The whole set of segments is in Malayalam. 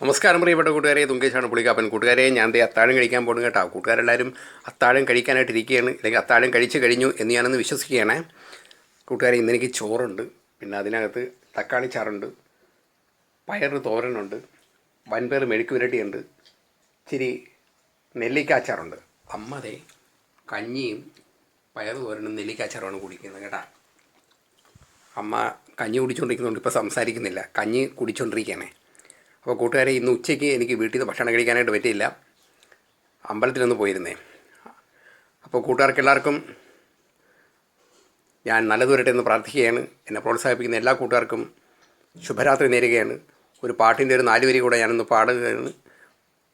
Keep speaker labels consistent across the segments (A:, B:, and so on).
A: നമസ്കാരം പ്രിയപ്പെട്ട കൂട്ടുകാരെ, തുങ്കേശാണ് പുളിക്കാപ്പൻ. കൂട്ടുകാരെ, ഞാൻ അത്താഴം കഴിക്കാൻ പോകുന്നു കേട്ടോ. കൂട്ടുകാരെല്ലാവരും അത്താഴം കഴിക്കാനായിട്ട് ഇരിക്കുകയാണ്, അല്ലെങ്കിൽ അത്താഴം കഴിച്ച് കഴിഞ്ഞു എന്ന് ഞാനൊന്ന് വിശ്വസിക്കുകയാണ്. കൂട്ടുകാരെ, ഇന്നെനിക്ക് ചോറുണ്ട്, പിന്നെ അതിനകത്ത് തക്കാളി ചാറുണ്ട്, പയറ് തോരനുണ്ട്, വൻപയർ മെഴുക്ക് പുരട്ടിയുണ്ട്, ഇച്ചിരി നെല്ലിക്കാച്ചാറുണ്ട്. അമ്മതേ കഞ്ഞിയും പയറ് തോരനും നെല്ലിക്കാച്ചാറുമാണ് കുടിക്കുന്നത് കേട്ടോ. അമ്മ കഞ്ഞി കുടിച്ചുകൊണ്ടിരിക്കുന്നുണ്ട്, ഇപ്പോൾ സംസാരിക്കുന്നില്ല, കഞ്ഞി കുടിച്ചുകൊണ്ടിരിക്കുകയാണേ. അപ്പോൾ കൂട്ടുകാരെ, ഇന്ന് ഉച്ചയ്ക്ക് എനിക്ക് വീട്ടിൽ നിന്ന് ഭക്ഷണം കഴിക്കാനായിട്ട് പറ്റിയില്ല, അമ്പലത്തിലൊന്ന് പോയിരുന്നേ. അപ്പോൾ കൂട്ടുകാർക്കെല്ലാവർക്കും ഞാൻ നല്ലത് വരട്ടെ എന്ന് പ്രാർത്ഥിക്കുകയാണ്. എന്നെ പ്രോത്സാഹിപ്പിക്കുന്ന എല്ലാ കൂട്ടുകാർക്കും ശുഭരാത്രി നേരുകയാണ്. ഒരു പാട്ടിൻ്റെ ഒരു 4 വരി കൂടെ ഞാനൊന്ന് പാടുകയാണ്.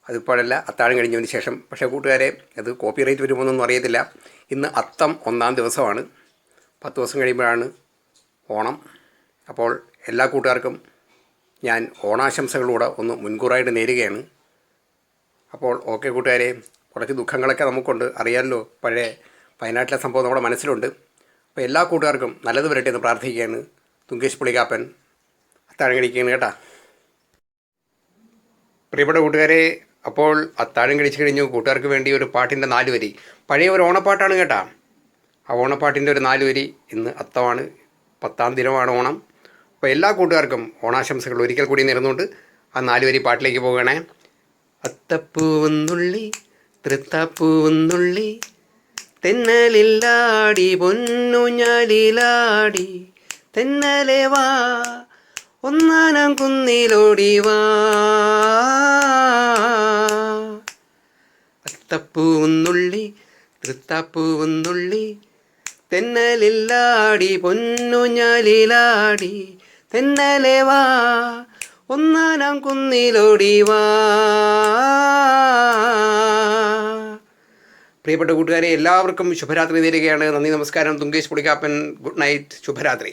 A: അതിപ്പോഴല്ല, അത്താഴം കഴിഞ്ഞതിന് ശേഷം. പക്ഷേ കൂട്ടുകാരെ, അത് കോപ്പിറൈറ്റ് വരുമോയെന്നൊന്നും അറിയത്തില്ല. ഇന്ന് അത്തം 1-ാം ദിവസമാണ്. 10 ദിവസം കഴിയുമ്പോഴാണ് ഓണം. അപ്പോൾ എല്ലാ കൂട്ടുകാർക്കും ഞാൻ ഓണാശംസകളിലൂടെ ഒന്ന് മുൻകൂറായിട്ട് നേരുകയാണ്. അപ്പോൾ ഓക്കെ കൂട്ടുകാരെ, കുറച്ച് ദുഃഖങ്ങളൊക്കെ നമുക്കുണ്ട്, അറിയാമല്ലോ. പഴയ വയനാട്ടിലെ സംഭവം നമ്മുടെ മനസ്സിലുണ്ട്. അപ്പോൾ എല്ലാ കൂട്ടുകാർക്കും നല്ലത് വരട്ടെ എന്ന് പ്രാർത്ഥിക്കുകയാണ്. തുങ്കേഷ് പുളിക്കാപ്പൻ അത്താഴം കഴിക്കുകയാണ് കേട്ടോ. പ്രിയപ്പെട്ട കൂട്ടുകാരെ, അപ്പോൾ അത്താഴം കഴിച്ചു കഴിഞ്ഞു. കൂട്ടുകാർക്ക് വേണ്ടി ഒരു പാട്ടിൻ്റെ 4 വരി, പഴയ ഒരു ഓണപ്പാട്ടാണ് കേട്ടോ. ആ ഓണപ്പാട്ടിൻ്റെ ഒരു 4 വരി. ഇന്ന് അത്തമാണ്, 10-ാം ദിനമാണ് ഓണം. അപ്പോൾ എല്ലാ കൂട്ടുകാർക്കും ഓണാശംസകൾ ഒരിക്കൽ കൂടി നേർന്നുകൊണ്ട് ആ 4 വരി പാട്ടിലേക്ക് പോവുകയാണേ. അത്തപ്പൂവുന്നുള്ളി തൃത്താപ്പൂവുന്നുള്ളി തെന്നലില്ലാടി പൊന്നുഞ്ഞാലിലാടി തെന്നലെ വാ ഒന്നാനാം കുന്നിലോടി വാ. അത്തപ്പൂവുന്നുള്ളി തൃത്താപ്പൂവുന്നുള്ളി തെന്നലില്ലാടി പൊന്നുഞ്ഞാലിലാടി തെന്നലെ വാ ഒന്നാനാം കുന്നിലോടി വാ. പ്രിയപ്പെട്ട കൂട്ടുകാരെ, എല്ലാവർക്കും ശുഭരാത്രി നേരുകയാണ്. നന്ദി, നമസ്കാരം. തുങ്കേഷ് പുളിക്കാപ്പൻ. ഗുഡ് നൈറ്റ്, ശുഭരാത്രി.